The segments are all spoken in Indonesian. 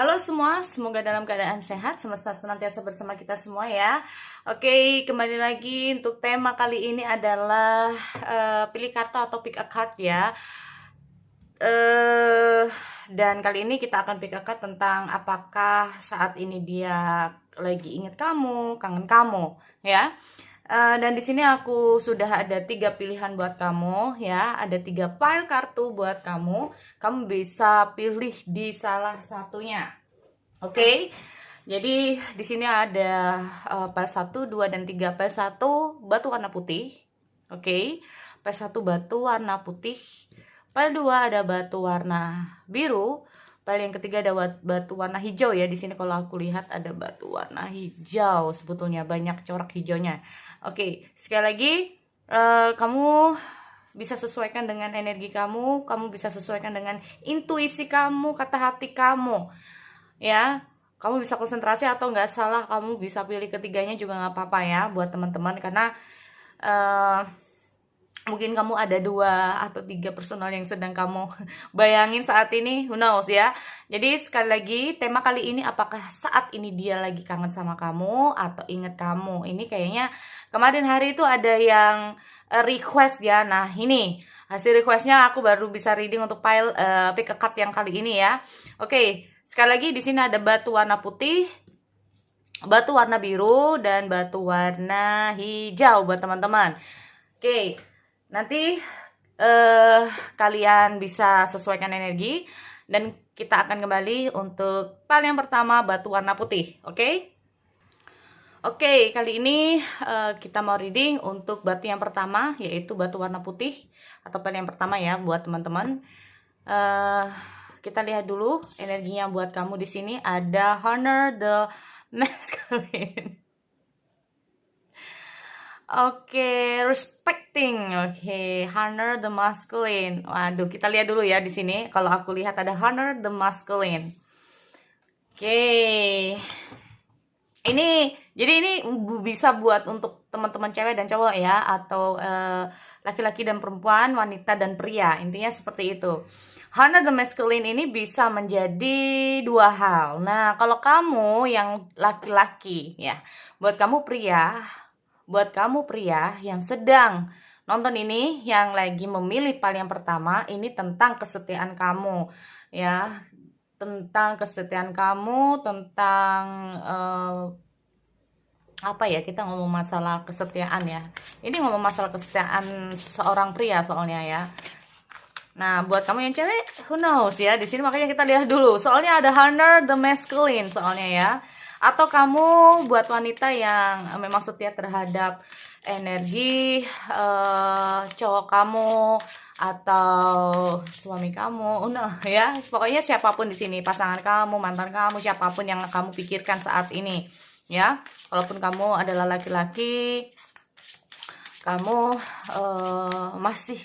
Halo semua, semoga dalam keadaan sehat, semesta senantiasa bersama kita semua ya. Oke, kembali lagi untuk tema kali ini adalah pilih kartu atau pick a card ya. Dan kali ini kita akan pick a card tentang apakah saat ini dia lagi ingat kamu, kangen kamu ya. Dan di sini aku sudah ada 3 pilihan buat kamu ya, ada 3 pile kartu buat kamu. Kamu bisa pilih di salah satunya. Oke. Jadi di sini ada pile 1, 2 dan 3. Pile 1 batu warna putih. Oke. Pile 1 batu warna putih. Pile 2 ada batu warna biru. Pile yang ketiga ada batu warna hijau ya. Di sini kalau aku lihat ada batu warna hijau, sebetulnya banyak corak hijaunya. Oke, sekali lagi kamu bisa sesuaikan dengan energi kamu bisa sesuaikan dengan intuisi kamu, kata hati kamu. Ya, kamu bisa konsentrasi atau nggak salah, kamu bisa pilih ketiganya juga nggak apa-apa ya buat teman-teman, karena mungkin kamu ada 2 atau 3 personal yang sedang kamu bayangin saat ini, who knows ya. Jadi sekali lagi, tema kali ini apakah saat ini dia lagi kangen sama kamu atau inget kamu. Ini kayaknya kemarin hari itu ada yang request ya. Nah ini hasil requestnya, aku baru bisa reading untuk pile pick a card yang kali ini ya. Oke, sekali lagi di sini ada batu warna putih, batu warna biru, dan batu warna hijau buat teman-teman. Oke. Nanti kalian bisa sesuaikan energi dan kita akan kembali untuk pile yang pertama, batu warna putih. Oke? Oke, kali ini kita mau reading untuk batu yang pertama, yaitu batu warna putih atau pile yang pertama ya buat teman-teman. Kita lihat dulu energinya buat kamu di sini. Ada Honor the Masculine. Oke, respecting. Oke, honor the masculine. Waduh, kita lihat dulu ya di sini. Kalau aku lihat ada honor the masculine. Oke. Jadi ini bisa buat untuk teman-teman cewek dan cowok ya, atau laki-laki dan perempuan, wanita dan pria. Intinya seperti itu. Honor the masculine ini bisa menjadi 2 hal. Nah, kalau kamu yang laki-laki ya, buat kamu pria yang sedang nonton ini, yang lagi memilih pile yang pertama, ini tentang kesetiaan kamu ya, tentang kesetiaan kamu, tentang apa ya, kita ngomong masalah kesetiaan ya. Ini ngomong masalah kesetiaan seorang pria soalnya ya. Nah, buat kamu yang cewek, who knows ya. Di sini makanya kita lihat dulu. Soalnya ada honor the masculine soalnya ya. Atau kamu buat wanita yang memang setia terhadap energi cowok kamu atau suami kamu, ya. Pokoknya siapapun di sini, pasangan kamu, mantan kamu, siapapun yang kamu pikirkan saat ini, ya. Walaupun kamu adalah laki-laki, kamu masih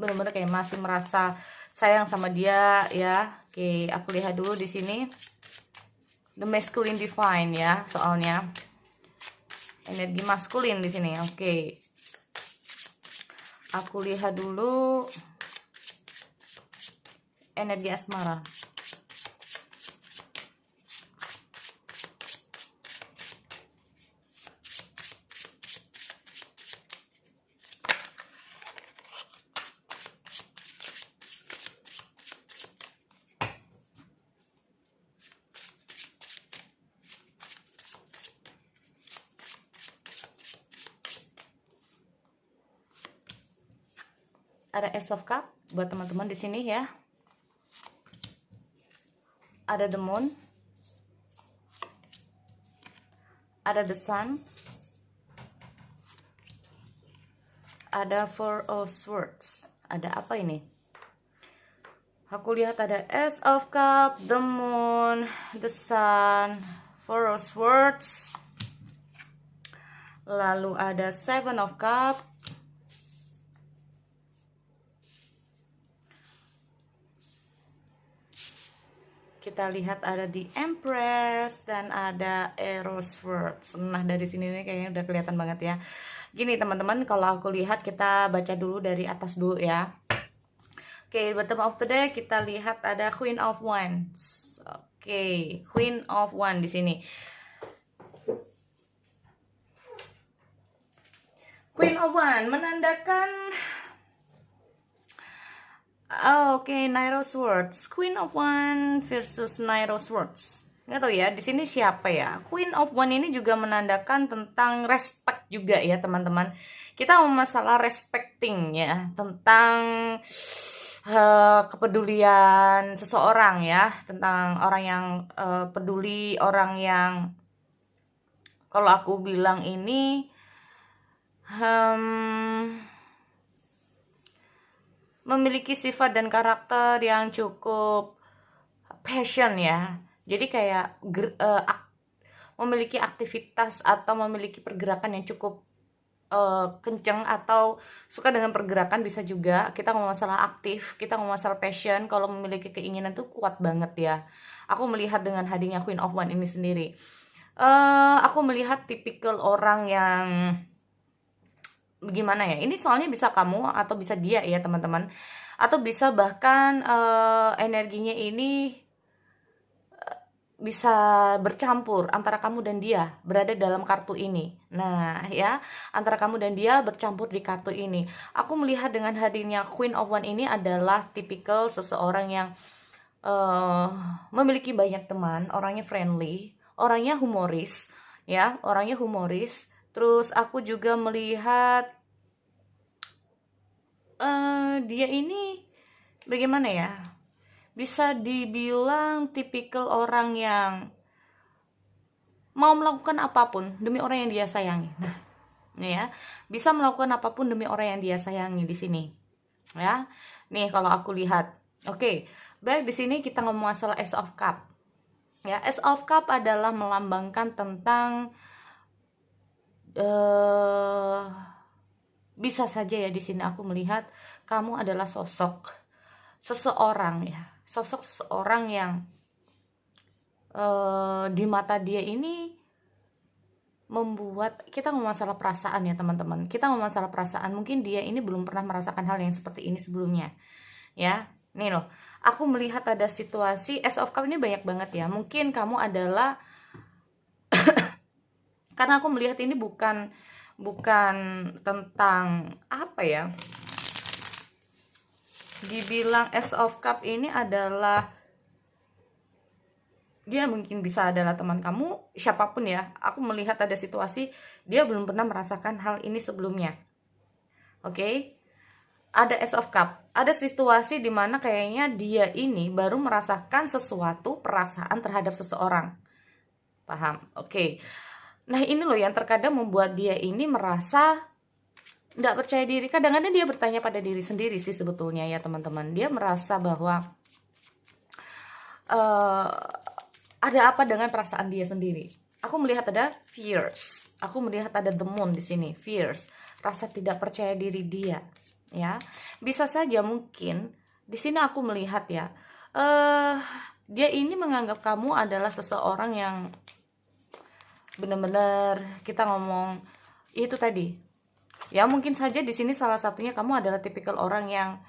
benar-benar kayak masih merasa sayang sama dia ya. Oke, aku lihat dulu di sini. The masculine divine ya, soalnya energi maskulin di sini. Oke. Aku lihat dulu energi asmara. Ada Ace of Cup buat teman-teman di sini ya. Ada the Moon. Ada the Sun. Ada Four of Swords. Ada apa ini? Aku lihat ada Ace of Cup, the Moon, the Sun, Four of Swords. Lalu ada Seven of Cup. Kita lihat ada The Empress dan ada Arrow Swords. Nah, dari sini nih kayaknya udah kelihatan banget ya. Gini teman-teman, kalau aku lihat kita baca dulu dari atas dulu ya. Oke, bottom of the deck kita lihat ada Queen of Wands. Oke, Queen of One di sini. Queen of One menandakan Knight of Swords. Queen of One versus Knight of Swords. Nggak tahu ya, di sini siapa ya? Queen of One ini juga menandakan tentang respect juga ya, teman-teman. Kita mau masalah respecting ya, tentang kepedulian seseorang ya, tentang orang yang peduli, orang yang kalau aku bilang ini memiliki sifat dan karakter yang cukup passion ya. Jadi kayak memiliki aktivitas atau memiliki pergerakan yang cukup kenceng, atau suka dengan pergerakan bisa juga. Kita ngomong masalah aktif, kita ngomong masalah passion. Kalau memiliki keinginan tuh kuat banget ya. Aku melihat dengan hadirnya Queen of One ini sendiri. Aku melihat tipikal orang yang gimana ya, ini soalnya bisa kamu atau bisa dia ya teman-teman, atau bisa bahkan energinya ini bisa bercampur antara kamu dan dia berada dalam kartu ini. Nah ya, antara kamu dan dia bercampur di kartu ini. Aku melihat dengan hadirnya Queen of One ini adalah tipikal seseorang yang memiliki banyak teman, orangnya friendly, orangnya humoris ya, orangnya humoris. Terus aku juga melihat dia ini bagaimana ya, bisa dibilang tipikal orang yang mau melakukan apapun demi orang yang dia sayangi. Nah, ya, bisa melakukan apapun demi orang yang dia sayangi di sini. Ya. Nih kalau aku lihat. Oke, baik, di sini kita ngomong masalah Ace of Cup. Ya, Ace of Cup adalah melambangkan tentang bisa saja ya, di sini aku melihat kamu adalah sosok seseorang ya, sosok seseorang yang di mata dia ini membuat kita ngomong masalah perasaan ya teman-teman. Kita ngomong masalah perasaan, mungkin dia ini belum pernah merasakan hal yang seperti ini sebelumnya ya. Nih loh, aku melihat ada situasi Ace of Cup ini banyak banget ya. Mungkin kamu adalah karena aku melihat ini bukan tentang apa ya, dibilang Ace of Cup ini adalah dia mungkin bisa adalah teman kamu, siapapun ya. Aku melihat ada situasi dia belum pernah merasakan hal ini sebelumnya. Oke, ada Ace of Cup, ada situasi dimana kayaknya dia ini baru merasakan sesuatu perasaan terhadap seseorang. Paham? Oke. Nah ini loh yang terkadang membuat dia ini merasa nggak percaya diri. Kadang-kadang dia bertanya pada diri sendiri sih sebetulnya ya teman-teman. Dia merasa bahwa ada apa dengan perasaan dia sendiri. Aku melihat ada fears. Aku melihat ada the moon di sini, fears, rasa tidak percaya diri dia. Ya, bisa saja mungkin di sini aku melihat ya, dia ini menganggap kamu adalah seseorang yang benar-benar kita ngomong itu tadi. Ya mungkin saja di sini salah satunya kamu adalah tipikal orang yang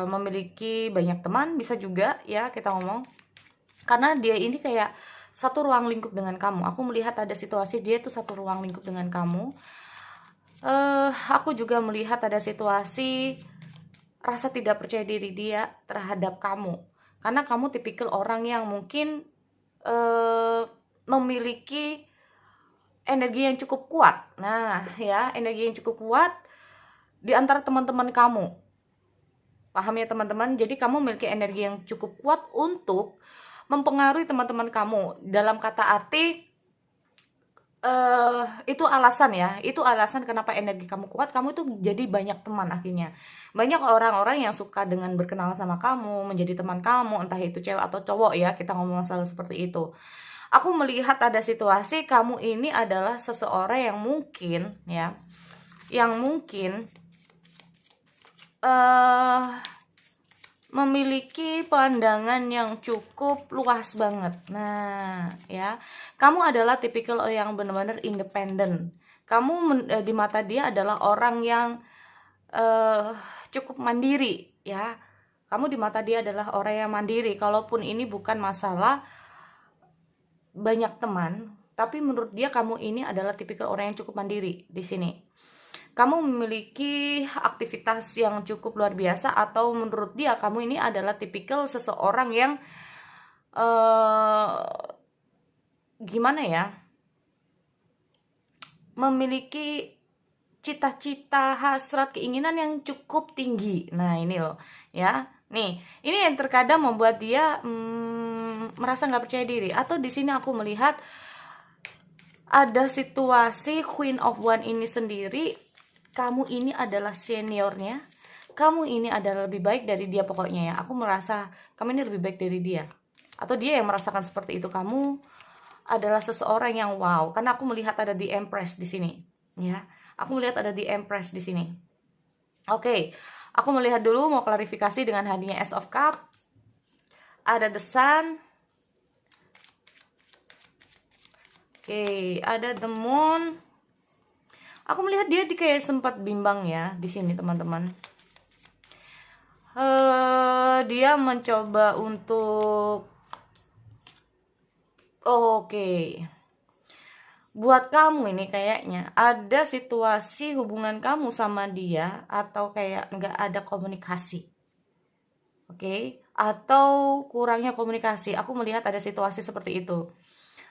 memiliki banyak teman, bisa juga ya kita ngomong. Karena dia ini kayak satu ruang lingkup dengan kamu. Aku melihat ada situasi dia tuh satu ruang lingkup dengan kamu. Aku juga melihat ada situasi rasa tidak percaya diri dia terhadap kamu. Karena kamu tipikal orang yang mungkin memiliki energi yang cukup kuat. Nah, ya, energi yang cukup kuat di antara teman-teman kamu. Paham ya, teman-teman? Jadi kamu memiliki energi yang cukup kuat untuk mempengaruhi teman-teman kamu. Dalam kata arti itu alasan ya. Itu alasan kenapa energi kamu kuat. Kamu itu jadi banyak teman akhirnya. Banyak orang-orang yang suka dengan berkenalan sama kamu, menjadi teman kamu, entah itu cewek atau cowok ya. Kita ngomong masalah seperti itu. Aku melihat ada situasi kamu ini adalah seseorang yang mungkin ya, yang mungkin memiliki pandangan yang cukup luas banget. Nah, ya, kamu adalah tipikal yang benar-benar independen. Kamu di mata dia adalah orang yang cukup mandiri, ya. Kamu di mata dia adalah orang yang mandiri. Kalaupun ini bukan masalah banyak teman, tapi menurut dia kamu ini adalah tipikal orang yang cukup mandiri di sini. Kamu memiliki aktivitas yang cukup luar biasa, atau menurut dia kamu ini adalah tipikal seseorang yang gimana ya, memiliki cita-cita, hasrat, keinginan yang cukup tinggi. Nah ini loh ya, nih ini yang terkadang membuat dia merasa nggak percaya diri. Atau di sini aku melihat ada situasi Queen of One ini sendiri, kamu ini adalah seniornya, kamu ini adalah lebih baik dari dia. Pokoknya ya, aku merasa kamu ini lebih baik dari dia, atau dia yang merasakan seperti itu. Kamu adalah seseorang yang wow, karena aku melihat ada di Empress di sini ya. Aku melihat ada di Empress di sini. Oke, aku melihat dulu, mau klarifikasi dengan hadiahnya Ace of Cup. Ada The Sun. Oke, ada The Moon. Aku melihat dia kayak sempat bimbang ya di sini, teman-teman. Dia mencoba untuk oke. Buat kamu ini kayaknya ada situasi hubungan kamu sama dia, atau kayak nggak ada komunikasi. Oke, atau kurangnya komunikasi. Aku melihat ada situasi seperti itu.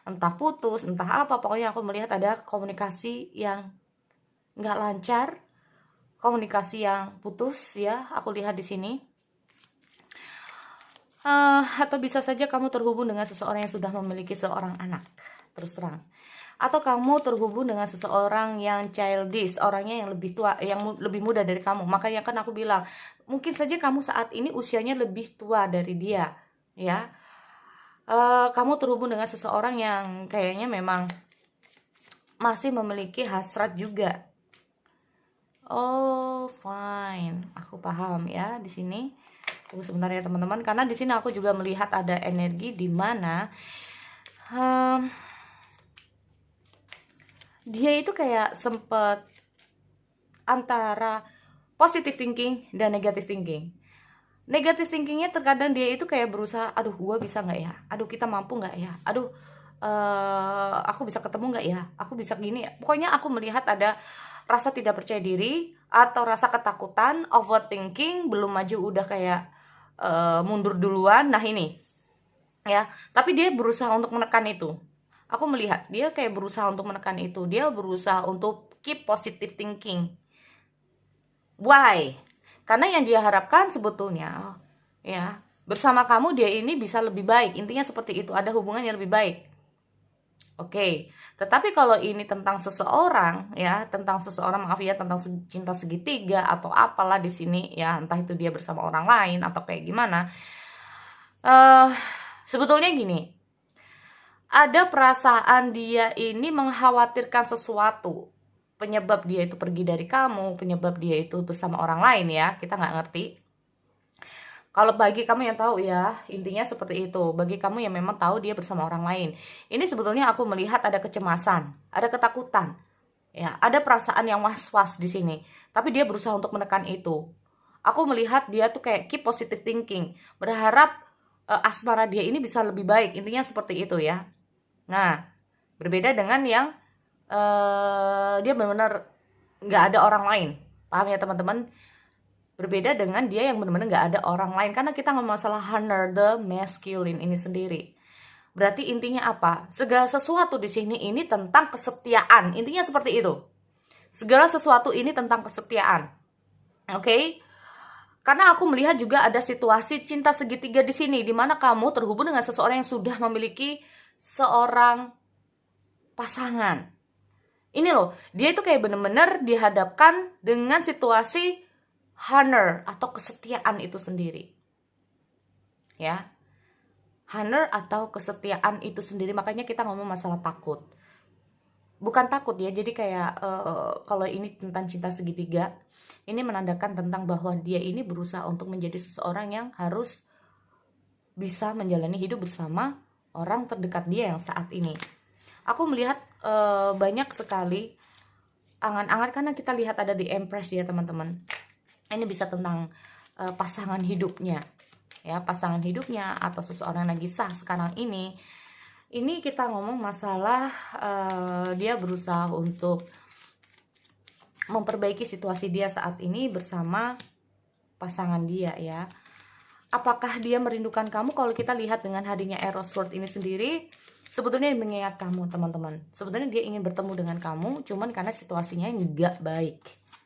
Entah putus, entah apa, pokoknya aku melihat ada komunikasi yang nggak lancar, komunikasi yang putus ya. Aku lihat di sini. Atau bisa saja kamu terhubung dengan seseorang yang sudah memiliki seorang anak, terus terang. Atau kamu terhubung dengan seseorang yang childish, orangnya yang lebih tua, yang lebih muda dari kamu. Makanya kan aku bilang, mungkin saja kamu saat ini usianya lebih tua dari dia ya. Kamu terhubung dengan seseorang yang kayaknya memang masih memiliki hasrat juga. Oh fine, aku paham ya di sini. Tunggu sebentar ya teman-teman, karena di sini aku juga melihat ada energi di mana dia itu kayak sempet antara positive thinking dan negative thinking. Negative thinkingnya terkadang dia itu kayak berusaha, aduh gua bisa nggak ya, aduh kita mampu nggak ya, aduh aku bisa ketemu nggak ya, aku bisa gini ya. Pokoknya aku melihat ada rasa tidak percaya diri atau rasa ketakutan, overthinking, belum maju udah kayak mundur duluan. Nah ini ya, tapi dia berusaha untuk menekan itu. Aku melihat dia kayak berusaha untuk menekan itu. Dia berusaha untuk keep positive thinking. Why? Karena yang dia harapkan sebetulnya ya, bersama kamu dia ini bisa lebih baik. Intinya seperti itu, ada hubungan yang lebih baik. Oke, tetapi kalau ini tentang seseorang ya, tentang seseorang, maaf ya, tentang cinta segitiga atau apalah di sini ya, entah itu dia bersama orang lain atau kayak gimana. Sebetulnya gini, ada perasaan dia ini mengkhawatirkan sesuatu, penyebab dia itu pergi dari kamu, penyebab dia itu bersama orang lain ya, kita nggak ngerti. Kalau bagi kamu yang tahu ya, intinya seperti itu. Bagi kamu yang memang tahu dia bersama orang lain, ini sebetulnya aku melihat ada kecemasan, ada ketakutan, ya, ada perasaan yang was-was di sini. Tapi dia berusaha untuk menekan itu. Aku melihat dia tuh kayak keep positive thinking, berharap asmara dia ini bisa lebih baik. Intinya seperti itu ya. Nah, berbeda dengan yang dia benar-benar nggak ada orang lain. Paham ya teman-teman? Berbeda dengan dia yang benar-benar nggak ada orang lain. Karena kita ngomong masalah honor the masculine ini sendiri. Berarti intinya apa? Segala sesuatu di sini ini tentang kesetiaan. Intinya seperti itu. Segala sesuatu ini tentang kesetiaan. Oke? Karena aku melihat juga ada situasi cinta segitiga di sini, di mana kamu terhubung dengan seseorang yang sudah memiliki seorang pasangan. Ini loh, dia itu kayak bener-bener dihadapkan dengan situasi honor atau kesetiaan itu sendiri. Ya. Honor atau kesetiaan itu sendiri, makanya kita ngomong masalah takut. Bukan takut ya, jadi kayak kalau ini tentang cinta segitiga, ini menandakan tentang bahwa dia ini berusaha untuk menjadi seseorang yang harus bisa menjalani hidup bersama orang terdekat dia yang saat ini. Aku melihat banyak sekali angan-angan, karena kita lihat ada di Empress ya teman-teman. Ini bisa tentang pasangan hidupnya, ya, pasangan hidupnya atau seseorang yang lagi sah sekarang ini kita ngomong masalah dia berusaha untuk memperbaiki situasi dia saat ini bersama pasangan dia, ya. Apakah dia merindukan kamu? Kalau kita lihat dengan hadirnya Eros Sword ini sendiri, sebetulnya dia mengingat kamu, teman-teman. Sebetulnya dia ingin bertemu dengan kamu, cuman karena situasinya nggak baik,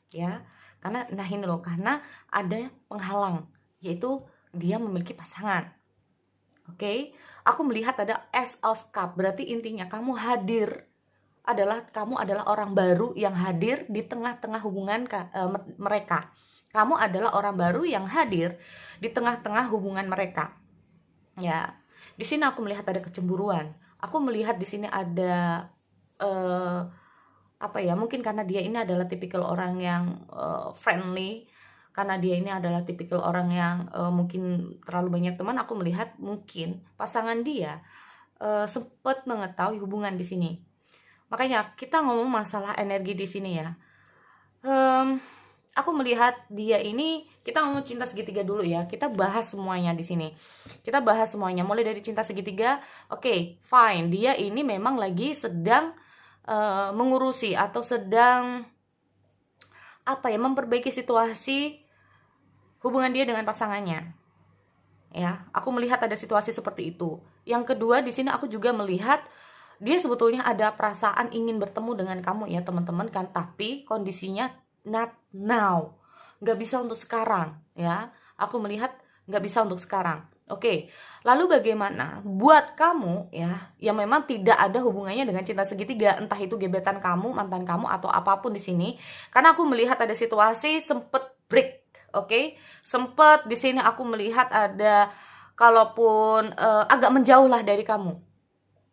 ya. Karena, nah ini loh, karena ada penghalang, yaitu dia memiliki pasangan. Oke, aku melihat ada Ace of Cup, berarti intinya kamu adalah orang baru yang hadir di tengah-tengah hubungan mereka. Kamu adalah orang baru yang hadir di tengah-tengah hubungan mereka. Ya, di sini aku melihat ada kecemburuan. Aku melihat di sini ada mungkin karena dia ini adalah tipikal orang yang friendly, karena dia ini adalah tipikal orang yang mungkin terlalu banyak teman. Aku melihat mungkin pasangan dia sempat mengetahui hubungan di sini. Makanya kita ngomong masalah energi di sini, ya. Aku melihat dia ini, kita ngomong cinta segitiga dulu, ya. Kita bahas semuanya di sini. Kita bahas semuanya mulai dari cinta segitiga. Oke, fine. Dia ini memang lagi sedang mengurusi atau sedang memperbaiki situasi hubungan dia dengan pasangannya. Ya, aku melihat ada situasi seperti itu. Yang kedua, di sini aku juga melihat dia sebetulnya ada perasaan ingin bertemu dengan kamu, ya teman-teman kan, tapi kondisinya not now, nggak bisa untuk sekarang, ya. Aku melihat nggak bisa untuk sekarang. Oke, lalu bagaimana buat kamu, ya, yang memang tidak ada hubungannya dengan cinta segitiga, entah itu gebetan kamu, mantan kamu, atau apapun di sini, karena aku melihat ada situasi sempet break, oke, sempet di sini aku melihat ada, kalaupun agak menjauh lah dari kamu,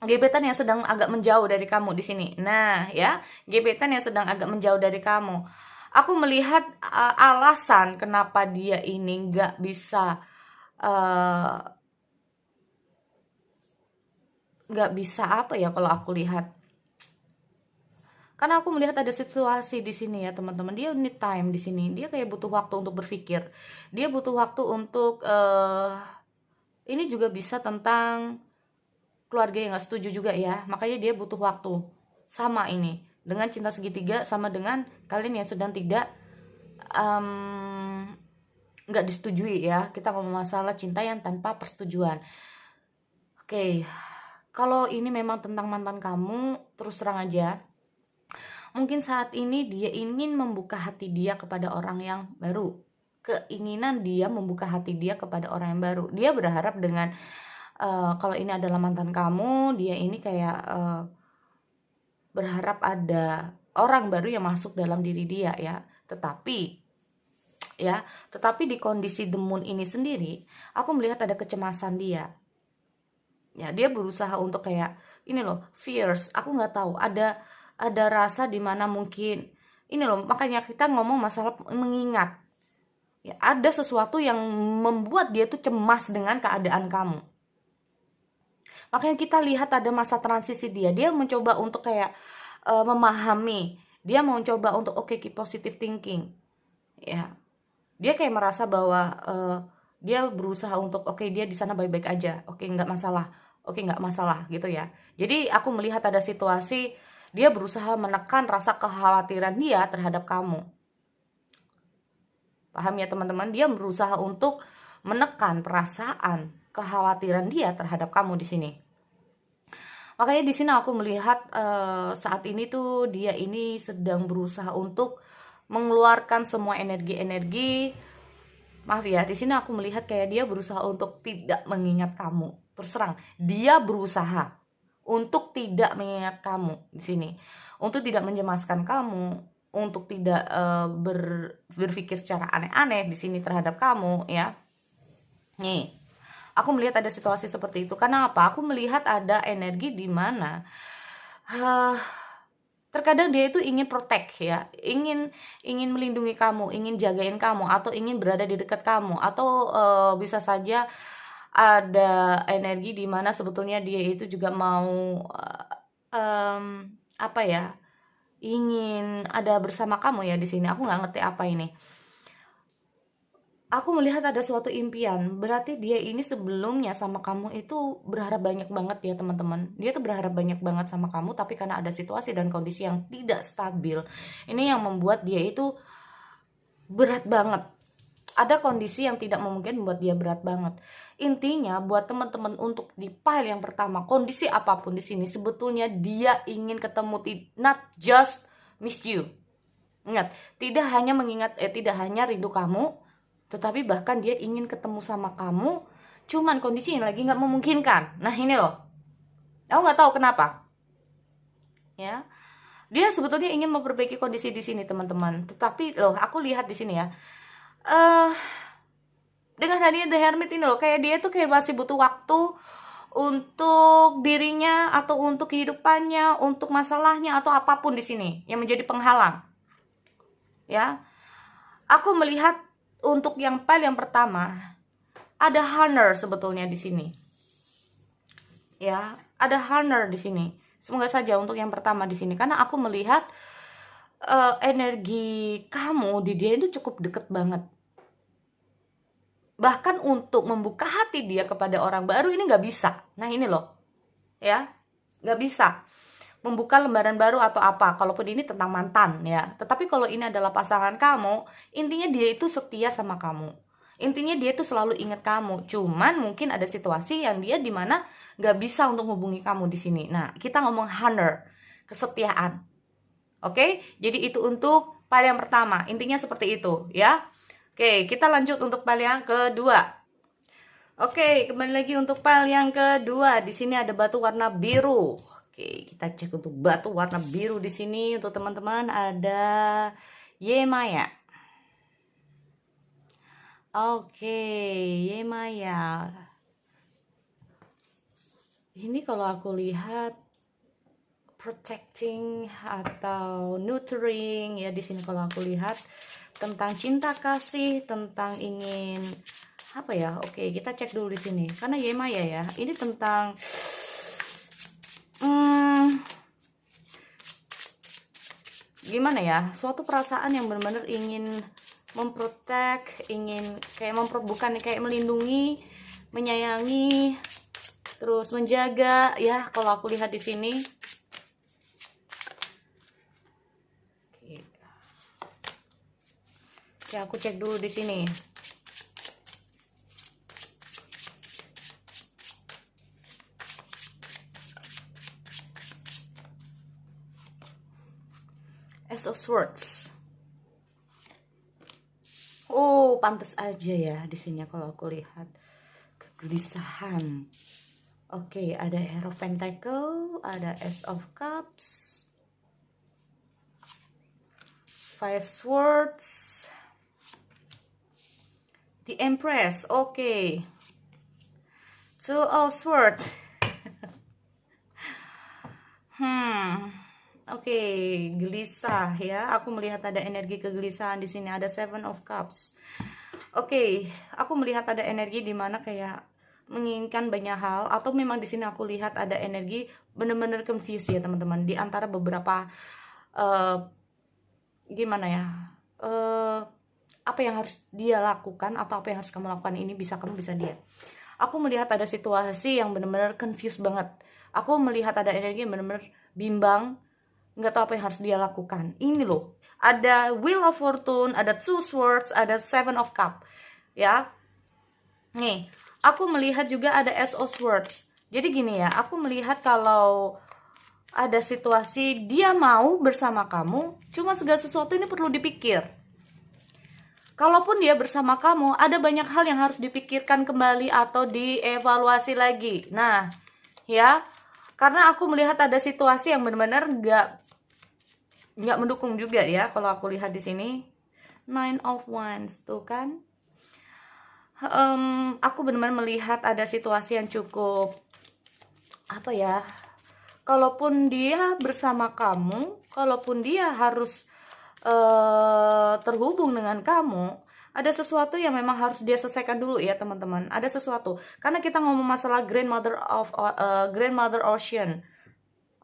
gebetan yang sedang agak menjauh dari kamu di sini. Nah, ya, gebetan yang sedang agak menjauh dari kamu. Aku melihat alasan kenapa dia ini nggak bisa kalau aku lihat, karena aku melihat ada situasi di sini, ya teman-teman. Dia need time di sini. Dia kayak butuh waktu untuk berpikir. Dia butuh waktu untuk ini juga bisa tentang keluarga yang gak setuju juga, ya. Makanya dia butuh waktu. Sama ini dengan cinta segitiga, sama dengan kalian yang sedang tidak nggak disetujui, ya. Kita ngomong masalah cinta yang tanpa persetujuan. Oke, kalau ini memang tentang mantan kamu, terus terang aja, mungkin saat ini dia ingin membuka hati dia kepada orang yang baru. Keinginan dia membuka hati dia kepada orang yang baru. Dia berharap dengan kalau ini adalah mantan kamu, dia ini kayak berharap ada orang baru yang masuk dalam diri dia, ya. Tetapi di kondisi The Moon ini sendiri, aku melihat ada kecemasan dia. Ya, dia berusaha untuk kayak ini loh, fears. Aku nggak tahu, ada rasa dimana mungkin ini loh, makanya kita ngomong masalah mengingat. Ya, ada sesuatu yang membuat dia tuh cemas dengan keadaan kamu. Makanya kita lihat ada masa transisi dia. Dia mencoba untuk kayak memahami. Dia mau coba untuk keep positive thinking. Ya. Dia kayak merasa bahwa dia berusaha untuk dia di sana baik-baik aja. Nggak masalah. Nggak masalah gitu, ya. Jadi aku melihat ada situasi dia berusaha menekan rasa kekhawatiran dia terhadap kamu. Paham, ya teman-teman? Dia berusaha untuk menekan perasaan kekhawatiran dia terhadap kamu di sini. Makanya di sini aku melihat saat ini tuh dia ini sedang berusaha untuk mengeluarkan semua energi-energi. Maaf ya, di sini aku melihat kayak dia berusaha untuk tidak mengingat kamu. Terus terang, dia berusaha untuk tidak mengingat kamu di sini, untuk tidak mencemaskan kamu, untuk tidak berpikir secara aneh-aneh di sini terhadap kamu, ya. Nih, aku melihat ada situasi seperti itu. Karena apa? Aku melihat ada energi di mana terkadang dia itu ingin protect, ya, ingin melindungi kamu, ingin jagain kamu, atau ingin berada di dekat kamu, atau bisa saja ada energi di mana sebetulnya dia itu juga mau ingin ada bersama kamu, ya di sini. Aku nggak ngerti apa ini. aku melihat ada suatu impian. Berarti dia ini sebelumnya sama kamu itu berharap banyak banget ya teman-teman. Dia tuh berharap banyak banget sama kamu, tapi karena ada situasi dan kondisi yang tidak stabil, ini yang membuat dia itu berat banget. Ada kondisi yang tidak memungkinkan membuat dia berat banget. Intinya buat teman-teman untuk di file yang pertama, kondisi apapun di sini sebetulnya dia ingin ketemu, not just miss you. Ingat, tidak hanya rindu kamu, tetapi bahkan dia ingin ketemu sama kamu, cuman kondisinya lagi nggak memungkinkan. Nah ini loh, aku nggak tahu kenapa, ya. Dia sebetulnya ingin memperbaiki kondisi di sini teman-teman, tetapi loh aku lihat di sini ya, dengan hadirnya The Hermit ini loh, kayak dia tuh kayak masih butuh waktu untuk dirinya atau untuk kehidupannya, untuk masalahnya atau apapun di sini yang menjadi penghalang. Ya, aku melihat untuk yang file yang pertama ada honor sebetulnya di sini. Ya, ada honor di sini. Semoga saja untuk yang pertama di sini, karena aku melihat energi kamu di dia itu cukup deket banget. Bahkan untuk membuka hati dia kepada orang baru ini nggak bisa. Nah ini loh, ya, nggak bisa membuka lembaran baru atau apa, kalaupun ini tentang mantan ya. Tetapi kalau ini adalah pasangan kamu, intinya dia itu setia sama kamu. Intinya dia itu selalu ingat kamu. Cuman mungkin ada situasi yang dia dimana nggak bisa untuk hubungi kamu di sini. Nah, kita ngomong honor, kesetiaan. Oke, jadi itu untuk file yang pertama. Intinya seperti itu ya. Oke, kita lanjut untuk file yang kedua. Oke, kembali lagi untuk file yang kedua. Di sini ada batu warna biru. Oke, kita cek untuk batu warna biru di sini untuk teman-teman ada Yemaya. Oke, Yemaya. Ini kalau aku lihat protecting atau nurturing ya di sini kalau aku lihat tentang cinta kasih, tentang ingin apa ya? Oke, kita cek dulu di sini. Karena Yemaya ya, ini tentang gimana ya, suatu perasaan yang benar-benar ingin memprotek, ingin kayak bukan kayak melindungi, menyayangi, terus menjaga ya kalau aku lihat di sini. Oke, aku cek dulu di sini. Ace of Swords. Oh, pantas aja ya di sini kalau aku lihat kegelisahan. Oke, ada Hero of Pentacle, ada Ace of Cups, Five Swords, The Empress. Oke, Two of Swords. Oke, gelisah ya. Aku melihat ada energi kegelisahan di sini. Ada Seven of Cups. Oke, aku melihat ada energi di mana kayak menginginkan banyak hal, atau memang di sini aku lihat ada energi bener-bener confused ya teman-teman, di antara beberapa gimana ya, apa yang harus dia lakukan atau apa yang harus kamu lakukan, ini bisa kamu bisa dia. Aku melihat ada situasi yang bener-bener confused banget. Aku melihat ada energi yang bener-bener bimbang, nggak tahu apa yang harus dia lakukan. Ini loh, ada Wheel of Fortune, ada Two Swords, ada Seven of Cup ya. Nih, aku melihat juga ada Ace of Swords. Jadi gini ya, aku melihat kalau ada situasi dia mau bersama kamu, cuma segala sesuatu ini perlu dipikir. Kalaupun dia bersama kamu, ada banyak hal yang harus dipikirkan kembali atau dievaluasi lagi. Nah, ya, karena aku melihat ada situasi yang benar-benar nggak mendukung juga ya. Kalau aku lihat di sini, Nine of Wands tuh kan. Aku benar-benar melihat ada situasi yang cukup apa ya, kalaupun dia bersama kamu, kalaupun dia harus terhubung dengan kamu, ada sesuatu yang memang harus dia selesaikan dulu ya teman-teman. Ada sesuatu, karena kita ngomong masalah Grandmother Ocean.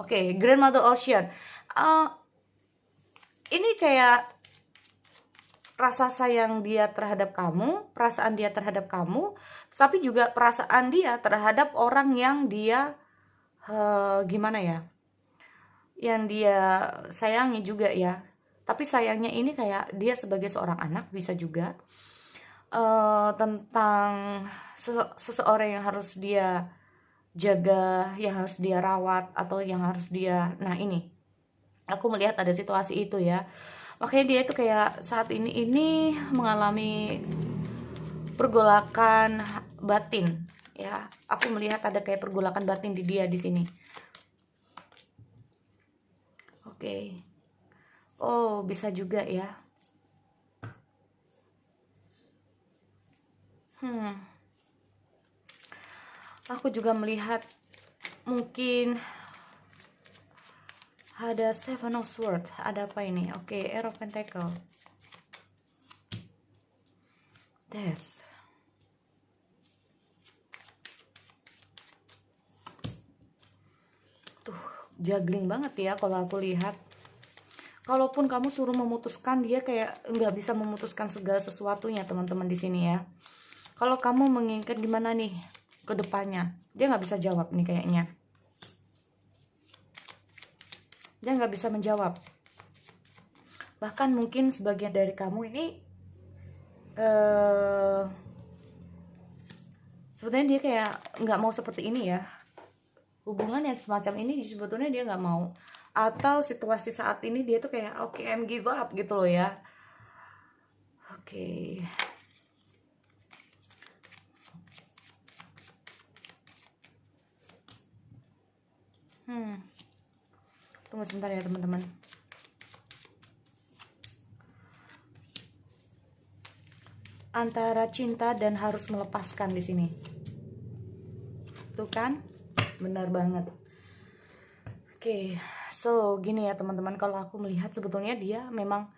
Oke, Grandmother Ocean. Ini kayak rasa sayang dia terhadap kamu, perasaan dia terhadap kamu, tapi juga perasaan dia terhadap orang yang dia gimana ya, yang dia sayangi juga ya. Tapi sayangnya ini kayak dia sebagai seorang anak bisa juga, tentang seseorang yang harus dia jaga, yang harus dia rawat, atau yang harus dia, nah ini aku melihat ada situasi itu ya. Makanya dia itu kayak saat ini mengalami pergolakan batin ya. Aku melihat ada kayak pergolakan batin di dia di sini. Oke. Oh, bisa juga ya. Aku juga melihat mungkin ada Seven of Swords. Ada apa ini? Oke, Air of Pentacle, Death. Tuh, juggling banget ya kalau aku lihat. Kalaupun kamu suruh memutuskan, dia kayak nggak bisa memutuskan segala sesuatunya, teman-teman di sini ya. Kalau kamu menginginkan gimana nih ke depannya, dia nggak bisa jawab nih kayaknya. Dia nggak bisa menjawab. Bahkan mungkin sebagian dari kamu ini sebetulnya dia kayak nggak mau seperti ini ya. Hubungan yang semacam ini sebetulnya dia nggak mau. Atau situasi saat ini dia tuh kayak oke, I'm give up gitu loh ya. Oke. Tunggu sebentar ya teman-teman. Antara cinta dan harus melepaskan di sini. Tuh kan? Benar banget. Oke, so gini ya teman-teman, kalau aku melihat sebetulnya dia memang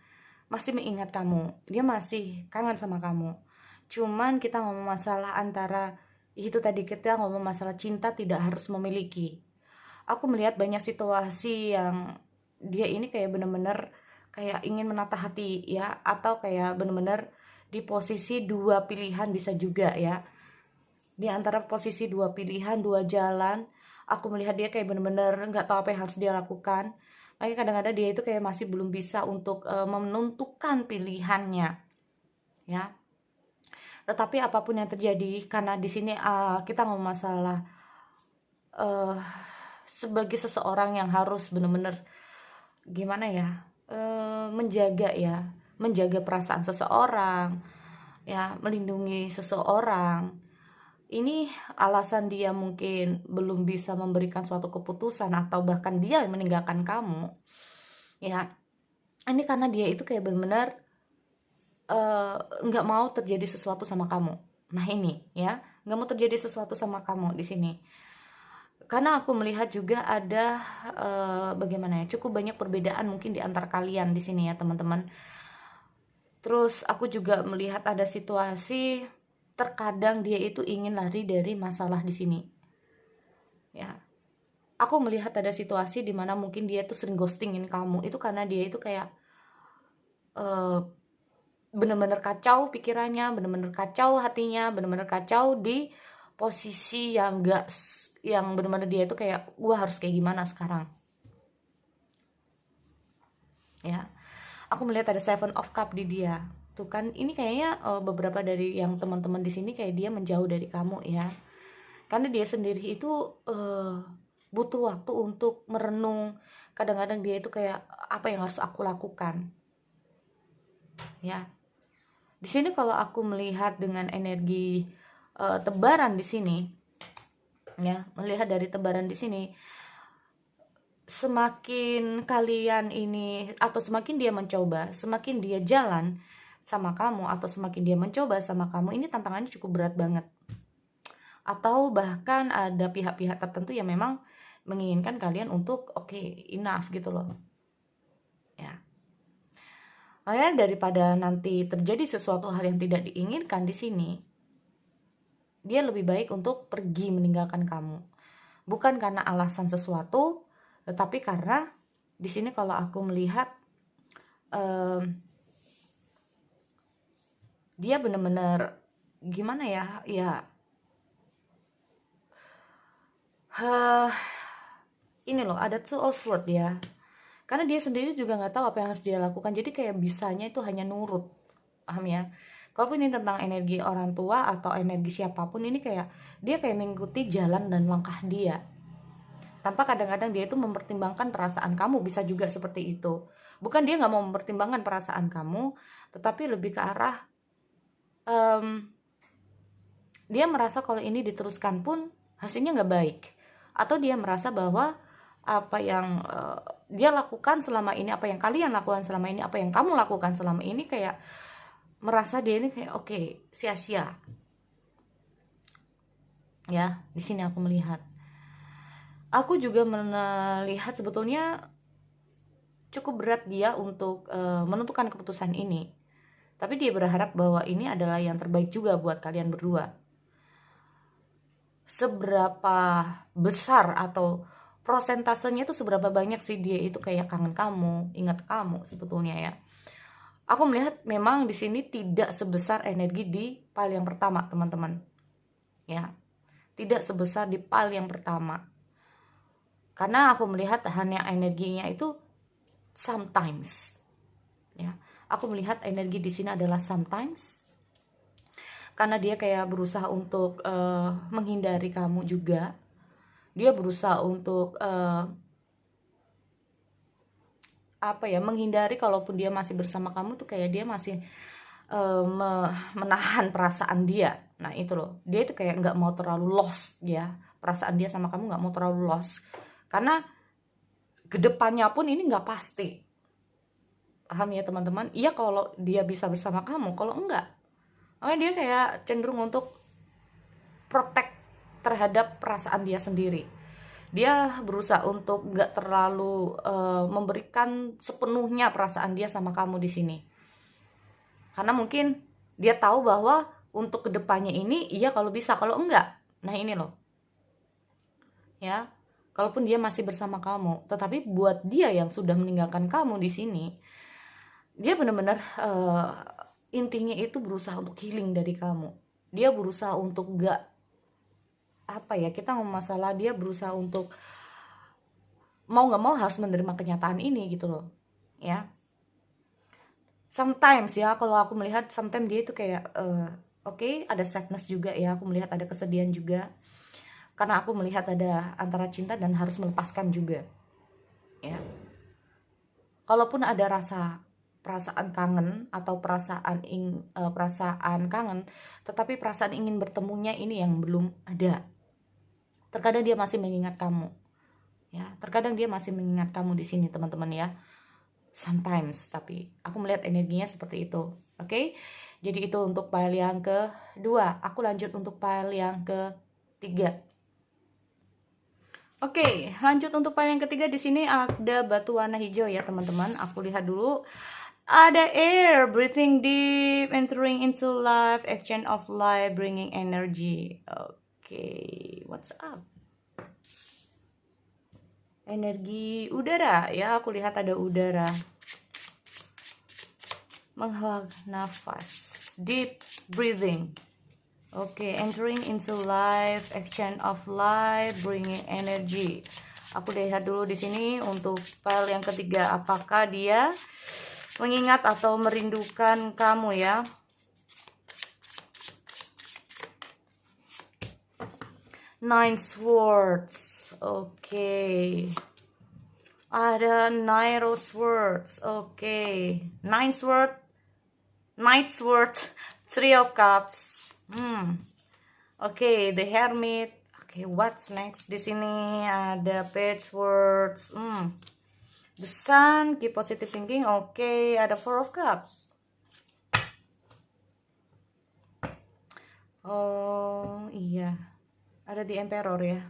masih mengingat kamu. Dia masih kangen sama kamu. Cuman kita ngomong masalah antara itu tadi, kita ngomong masalah cinta tidak harus memiliki. Aku melihat banyak situasi yang dia ini kayak bener-bener kayak ingin menata hati ya, atau kayak bener-bener di posisi dua pilihan bisa juga ya. Di antara posisi dua pilihan, dua jalan, aku melihat dia kayak bener-bener nggak tahu apa yang harus dia lakukan. Makanya kadang-kadang dia itu kayak masih belum bisa untuk menentukan pilihannya ya. Tetapi apapun yang terjadi, karena di sini kita ngomong masalah sebagai seseorang yang harus benar-benar gimana ya, menjaga perasaan seseorang ya, melindungi seseorang. Ini alasan dia mungkin belum bisa memberikan suatu keputusan, atau bahkan dia meninggalkan kamu ya. Ini karena dia itu kayak benar-benar nggak mau terjadi sesuatu sama kamu. Nah ini ya, nggak mau terjadi sesuatu sama kamu di sini. Karena aku melihat juga ada bagaimana ya, cukup banyak perbedaan mungkin di antara kalian di sini ya teman-teman. Terus aku juga melihat ada situasi terkadang dia itu ingin lari dari masalah di sini ya. Aku melihat ada situasi dimana mungkin dia tuh sering ghostingin kamu, itu karena dia itu kayak bener-bener kacau pikirannya, bener-bener kacau hatinya, bener-bener kacau di posisi yang gak, yang bener-bener dia itu kayak gue harus kayak gimana sekarang ya. Aku melihat ada Seven of Cup di dia tuh kan. Ini kayaknya beberapa dari yang teman-teman di sini kayak dia menjauh dari kamu ya, karena dia sendiri itu butuh waktu untuk merenung. Kadang-kadang dia itu kayak apa yang harus aku lakukan ya. Di sini kalau aku melihat dengan energi tebaran di sini ya, melihat dari tebaran di sini, semakin kalian ini, atau semakin dia mencoba, semakin dia jalan sama kamu, atau semakin dia mencoba sama kamu, ini tantangannya cukup berat banget. Atau bahkan ada pihak-pihak tertentu yang memang menginginkan kalian untuk oke, enough gitu loh ya. Makanya daripada nanti terjadi sesuatu hal yang tidak diinginkan di sini, dia lebih baik untuk pergi meninggalkan kamu. Bukan karena alasan sesuatu, tetapi karena di sini kalau aku melihat dia bener-bener gimana ya, Heh, ini loh ada two of swords ya. Karena dia sendiri juga nggak tahu apa yang harus dia lakukan. Jadi kayak bisanya itu hanya nurut, paham ya? Kalaupun ini tentang energi orang tua atau energi siapapun, ini kayak dia kayak mengikuti jalan dan langkah dia. Tanpa kadang-kadang dia itu mempertimbangkan perasaan kamu, bisa juga seperti itu. Bukan dia nggak mau mempertimbangkan perasaan kamu, tetapi lebih ke arah dia merasa kalau ini diteruskan pun hasilnya nggak baik, atau dia merasa bahwa apa yang dia lakukan selama ini, apa yang kalian lakukan selama ini, apa yang kamu lakukan selama ini, kayak merasa dia ini kayak oke, sia-sia ya. Di sini aku juga melihat sebetulnya cukup berat dia untuk menentukan keputusan ini, tapi dia berharap bahwa ini adalah yang terbaik juga buat kalian berdua. Seberapa besar atau prosentasenya itu seberapa banyak sih dia itu kayak kangen kamu, ingat kamu sebetulnya ya. Aku melihat memang di sini tidak sebesar energi di pile yang pertama, teman-teman. Ya. Tidak sebesar di pile yang pertama. Karena aku melihat hanya energinya itu sometimes. Ya. Aku melihat energi di sini adalah sometimes. Karena dia kayak berusaha untuk menghindari kamu juga. Dia berusaha untuk menghindari, kalaupun dia masih bersama kamu tuh kayak dia masih menahan perasaan dia. Nah itu loh, dia itu kayak nggak mau terlalu lost ya, perasaan dia sama kamu nggak mau terlalu lost, karena kedepannya pun ini nggak pasti, paham ya teman-teman? Iya kalau dia bisa bersama kamu, kalau enggak, makanya dia kayak cenderung untuk protect terhadap perasaan dia sendiri. Dia berusaha untuk nggak terlalu memberikan sepenuhnya perasaan dia sama kamu di sini, karena mungkin dia tahu bahwa untuk kedepannya ini iya kalau bisa, kalau enggak, nah ini loh ya, kalaupun dia masih bersama kamu, tetapi buat dia yang sudah meninggalkan kamu di sini, dia benar-benar intinya itu berusaha untuk healing dari kamu. Dia berusaha untuk gak kita ngomong masalah, dia berusaha untuk mau nggak mau harus menerima kenyataan ini gitu loh ya. Sometimes ya, kalau aku melihat sometimes dia itu kayak ada sadness juga ya, aku melihat ada kesedihan juga, karena aku melihat ada antara cinta dan harus melepaskan juga ya. Kalaupun ada perasaan kangen atau perasaan kangen, tetapi perasaan ingin bertemunya ini yang belum ada. Terkadang dia masih mengingat kamu ya, terkadang dia masih mengingat kamu di sini teman-teman ya, sometimes, tapi aku melihat energinya seperti itu. Oke? Jadi itu untuk pile yang kedua. Aku lanjut untuk pile yang ketiga. Oke, lanjut untuk pile yang ketiga. Di sini ada batu warna hijau ya teman-teman. Aku lihat dulu. Ada air, breathing deep, entering into life, exchange of life, bringing energy. Oke, what's up? Energi udara ya, aku lihat ada udara. Menghela nafas, deep breathing. Oke, entering into life, exchange of life, bringing energy. Aku lihat dulu di sini untuk file yang ketiga, apakah dia mengingat atau merindukan kamu ya. Nine Swords. Oke. Ada Nine Swords. Oke. Nine Swords. Knight Swords. Three of Cups. Oke, The Hermit. Oke, what's next? Di sini ada Page Swords. The Sun. Keep positive thinking. Oke, ada Four of Cups. Oh iya, ada The Emperor ya.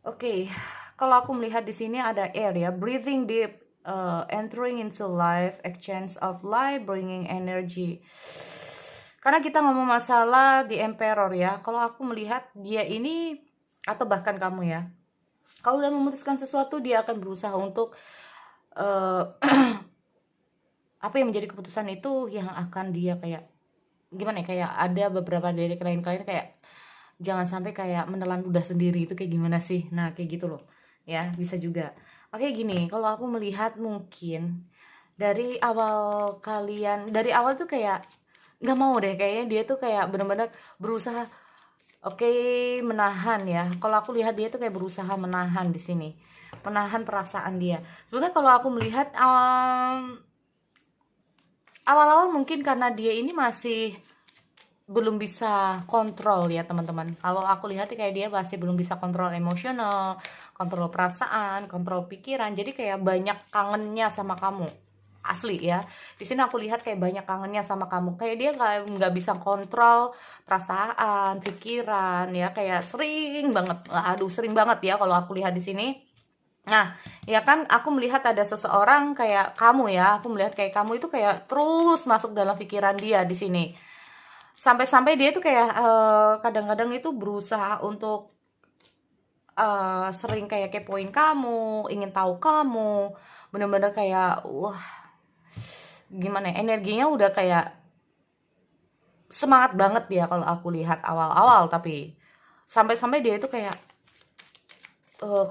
Oke, kalau aku melihat di sini ada air ya, breathing deep, entering into life, exchange of life, bringing energy. Karena kita ngomong masalah The Emperor ya, kalau aku melihat dia ini, atau bahkan kamu ya, kalau udah memutuskan sesuatu, dia akan berusaha untuk apa yang menjadi keputusan itu yang akan dia kayak gimana ya, kayak ada beberapa dari klien-klien kayak jangan sampai kayak menelan ludah sendiri, itu kayak gimana sih? Nah, kayak gitu loh. Ya, bisa juga. Oke, gini, kalau aku melihat mungkin dari awal kalian, dari awal tuh kayak nggak mau deh, kayaknya dia tuh kayak bener-bener berusaha, oke, menahan ya. Kalau aku lihat dia tuh kayak berusaha menahan di sini, menahan perasaan dia. Sebenarnya kalau aku melihat awal-awal mungkin karena dia ini masih belum bisa kontrol ya teman-teman. Kalau aku lihat kayak dia masih belum bisa kontrol emosional, kontrol perasaan, kontrol pikiran. Jadi kayak banyak kangennya sama kamu. Asli ya. Di sini aku lihat kayak banyak kangennya sama kamu. Kayak dia nggak bisa kontrol perasaan, pikiran ya. Kayak sering banget. Aduh, sering banget ya kalau aku lihat di sini. Nah, ya kan aku melihat ada seseorang kayak kamu ya. Aku melihat kayak kamu itu kayak terus masuk dalam pikiran dia di sini. Sampai-sampai dia tuh kayak kadang-kadang itu berusaha untuk sering kayak kepoin kamu, ingin tahu kamu, bener-bener kayak wah, gimana ya, energinya udah kayak semangat banget dia kalau aku lihat awal-awal. Tapi sampai-sampai dia itu kayak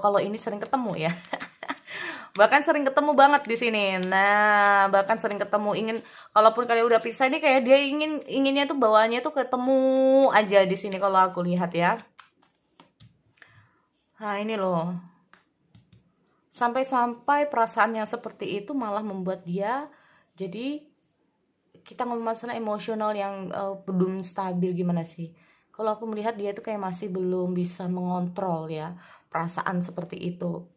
kalau ini sering ketemu ya. Bahkan sering ketemu banget di sini. Nah, bahkan sering ketemu, ingin, kalaupun kalian udah pisah ini kayak dia inginnya tuh bawaannya tuh ketemu aja di sini kalau aku lihat ya. Nah, ini loh. Sampai-sampai perasaan yang seperti itu malah membuat dia jadi, kita ngomong masalah emosional yang belum stabil gimana sih. Kalau aku melihat dia tuh kayak masih belum bisa mengontrol ya perasaan seperti itu.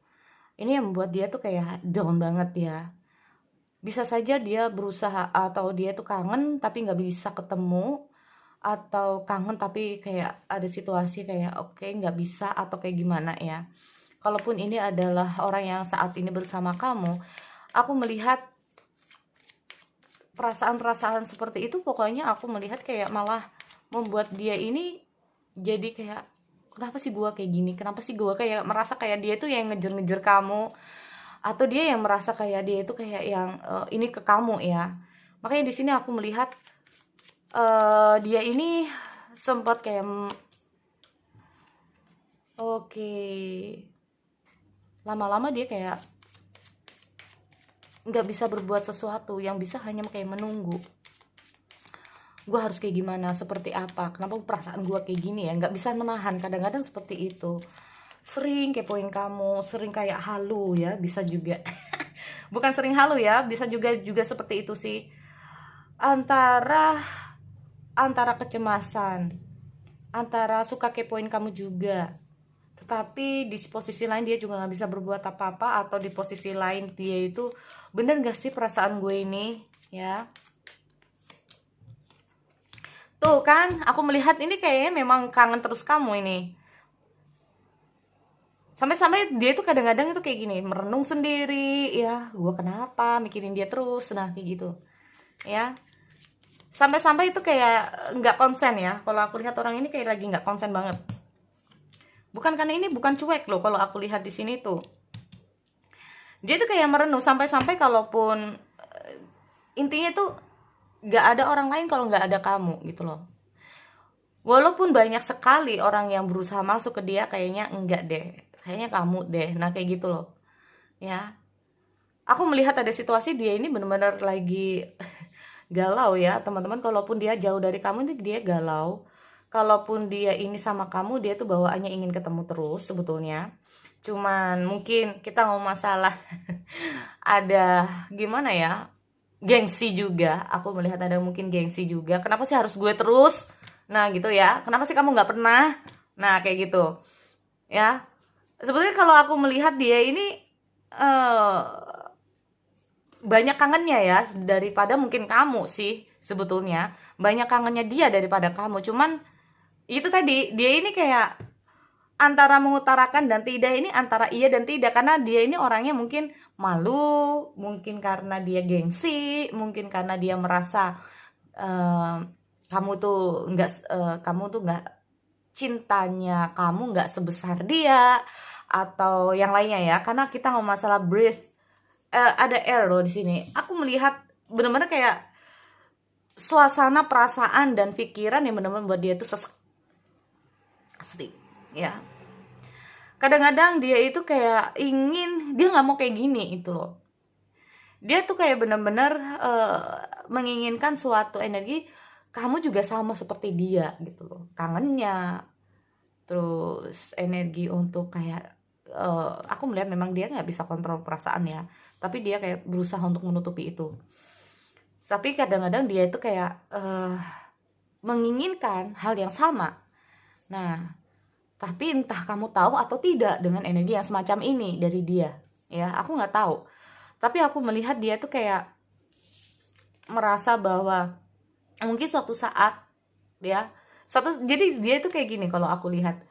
Ini yang membuat dia tuh kayak down banget ya. Bisa saja dia berusaha, atau dia tuh kangen tapi nggak bisa ketemu, atau kangen tapi kayak ada situasi kayak oke, nggak bisa atau kayak gimana ya. Kalaupun ini adalah orang yang saat ini bersama kamu, aku melihat perasaan-perasaan seperti itu, pokoknya aku melihat kayak malah membuat dia ini jadi kayak, kenapa sih gua kayak gini, kenapa sih gua kayak merasa kayak dia tuh yang ngejer-ngejer kamu, atau dia yang merasa kayak dia itu kayak yang ini ke kamu ya. Makanya di sini aku melihat dia ini sempat kayak oke, lama-lama dia kayak nggak bisa berbuat sesuatu, yang bisa hanya kayak menunggu. Gue harus kayak gimana, seperti apa, kenapa perasaan gue kayak gini ya, nggak bisa menahan. Kadang-kadang seperti itu, sering kepoin kamu, sering kayak halu ya, bisa juga. Bukan sering halu ya, bisa juga seperti itu sih, antara antara kecemasan, antara suka kepoin kamu juga, tetapi di posisi lain dia juga nggak bisa berbuat apa-apa. Atau di posisi lain dia itu, bener gak sih perasaan gue ini ya. Tuh kan, aku melihat ini kayaknya memang kangen terus kamu ini. Sampai-sampai dia tuh kadang-kadang itu kayak gini, merenung sendiri ya, gue kenapa mikirin dia terus, nah kayak gitu ya. Sampai-sampai itu kayak nggak konsen ya. Kalau aku lihat orang ini kayak lagi nggak konsen banget. Bukan, karena ini bukan cuek loh kalau aku lihat di sini tuh. Dia tuh kayak merenung sampai-sampai kalaupun intinya tuh nggak ada orang lain kalau nggak ada kamu gitu loh. Walaupun banyak sekali orang yang berusaha masuk ke dia, kayaknya enggak deh, kayaknya kamu deh. Nah kayak gitu loh ya. Aku melihat ada situasi dia ini benar-benar lagi galau ya teman-teman. Kalaupun dia jauh dari kamu ini dia galau. Kalaupun dia ini sama kamu, dia tuh bawaannya ingin ketemu terus sebetulnya. Cuman mungkin kita ngomong masalah ada gimana ya, gengsi juga. Aku melihat ada mungkin gengsi juga. Kenapa sih harus gue terus? Nah gitu ya. Kenapa sih kamu nggak pernah? Nah kayak gitu ya. Sebetulnya kalau aku melihat dia ini banyak kangennya ya daripada mungkin kamu sih. Sebetulnya banyak kangennya dia daripada kamu. Cuman itu tadi, dia ini kayak antara mengutarakan dan tidak, ini antara iya dan tidak. Karena dia ini orangnya mungkin malu, mungkin karena dia gengsi, mungkin karena dia merasa kamu tuh nggak, cintanya kamu nggak sebesar dia, atau yang lainnya ya. Karena kita ngomong masalah breathe, ada air loh di sini. Aku melihat benar-benar kayak suasana, perasaan, dan pikiran yang benar-benar buat dia itu sesek. Asli, ya. Kadang-kadang dia itu kayak dia nggak mau kayak gini itu loh. Dia tuh kayak benar-benar menginginkan suatu energi, kamu juga sama seperti dia gitu loh. Kangennya, terus energi untuk kayak aku melihat memang dia nggak bisa kontrol perasaan ya, tapi dia kayak berusaha untuk menutupi itu. Tapi kadang-kadang dia itu kayak menginginkan hal yang sama. Nah, tapi entah kamu tahu atau tidak dengan energi yang semacam ini dari dia, ya aku nggak tahu. Tapi aku melihat dia tuh kayak merasa bahwa mungkin suatu saat, ya, jadi dia itu kayak gini kalau aku lihat.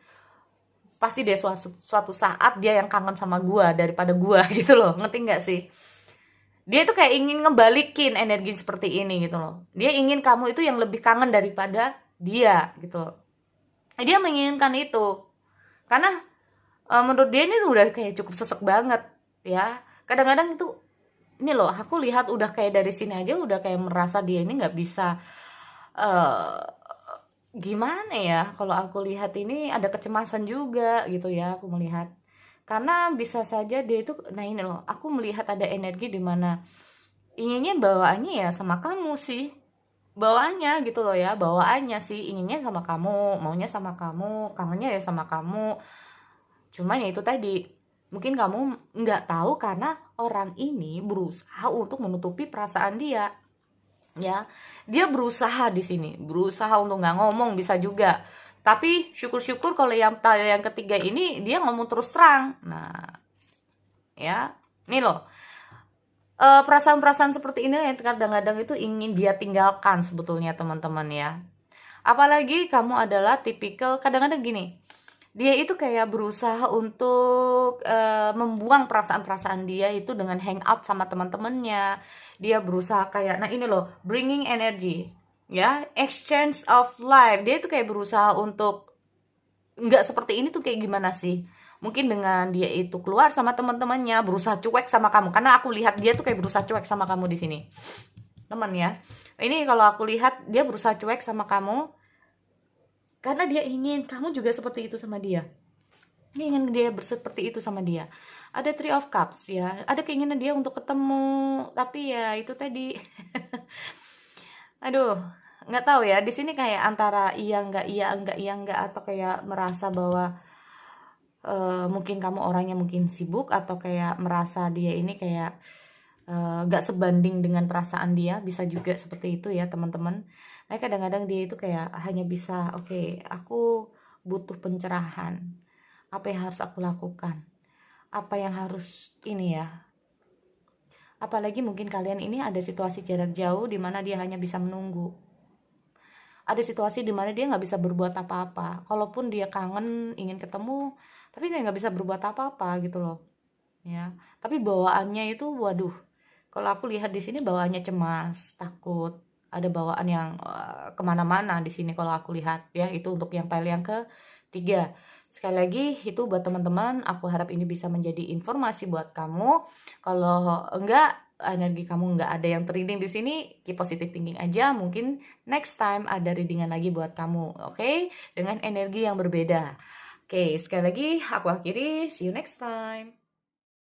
Pasti deh suatu saat dia yang kangen sama gua daripada gua gitu loh, ngerti nggak sih? Dia tuh kayak ingin ngebalikin energi seperti ini gitu loh. Dia ingin kamu itu yang lebih kangen daripada dia gitu loh. Dia menginginkan itu karena menurut dia ini tuh udah kayak cukup sesek banget ya. Kadang-kadang itu ini loh, aku lihat udah kayak dari sini aja udah kayak merasa dia ini nggak bisa gimana ya, kalau aku lihat ini ada kecemasan juga gitu ya, aku melihat. Karena bisa saja dia itu, nah ini loh, aku melihat ada energi di mana inginnya bawaannya ya sama kamu sih. Bawaannya gitu loh ya, bawaannya sih inginnya sama kamu, maunya sama kamu, kangennya ya sama kamu. Cuman ya itu tadi, mungkin kamu nggak tahu karena orang ini berusaha untuk menutupi perasaan dia. Ya, dia berusaha di sini, berusaha untuk nggak ngomong bisa juga. Tapi syukur-syukur kalau yang ketiga ini dia ngomong terus terang. Nah, ya, ini loh. Perasaan-perasaan seperti ini yang kadang-kadang itu ingin dia tinggalkan sebetulnya teman-teman ya. Apalagi kamu adalah tipikal, kadang-kadang gini, dia itu kayak berusaha untuk membuang perasaan-perasaan dia itu dengan hangout sama teman-temannya. Dia berusaha kayak, nah ini loh, bringing energy, ya, exchange of life. Dia itu kayak berusaha untuk nggak seperti ini tuh kayak gimana sih? Mungkin dengan dia itu keluar sama teman-temannya, berusaha cuek sama kamu. Karena aku lihat dia tuh kayak berusaha cuek sama kamu di sini, teman ya. Ini kalau aku lihat dia berusaha cuek sama kamu karena dia ingin kamu juga seperti itu sama dia. Dia ingin dia seperti itu sama dia. Ada Three of Cups ya. Ada keinginan dia untuk ketemu, tapi ya itu tadi. Aduh, nggak tahu ya. Di sini kayak antara iya enggak atau kayak merasa bahwa mungkin kamu orangnya mungkin sibuk atau kayak merasa dia ini kayak gak sebanding dengan perasaan dia, bisa juga seperti itu ya teman-teman. Nah kadang-kadang dia itu kayak hanya bisa oke, aku butuh pencerahan, apa yang harus aku lakukan, apa yang harus ini ya. Apalagi mungkin kalian ini ada situasi jarak jauh di mana dia hanya bisa menunggu. Ada situasi di mana dia nggak bisa berbuat apa-apa. Kalaupun dia kangen, ingin ketemu, tapi nggak bisa berbuat apa-apa gitu loh. Ya, tapi bawaannya itu, waduh. Kalau aku lihat di sini bawaannya cemas, takut. Ada bawaan yang kemana-mana di sini kalau aku lihat ya. Itu untuk yang file yang ketiga. Sekali lagi itu buat teman-teman. Aku harap ini bisa menjadi informasi buat kamu. Kalau enggak, energi kamu nggak ada yang reading di sini, keep positive thinking aja. Mungkin next time ada readingan lagi buat kamu, oke? Dengan energi yang berbeda. Oke, sekali lagi aku akhiri. See you next time.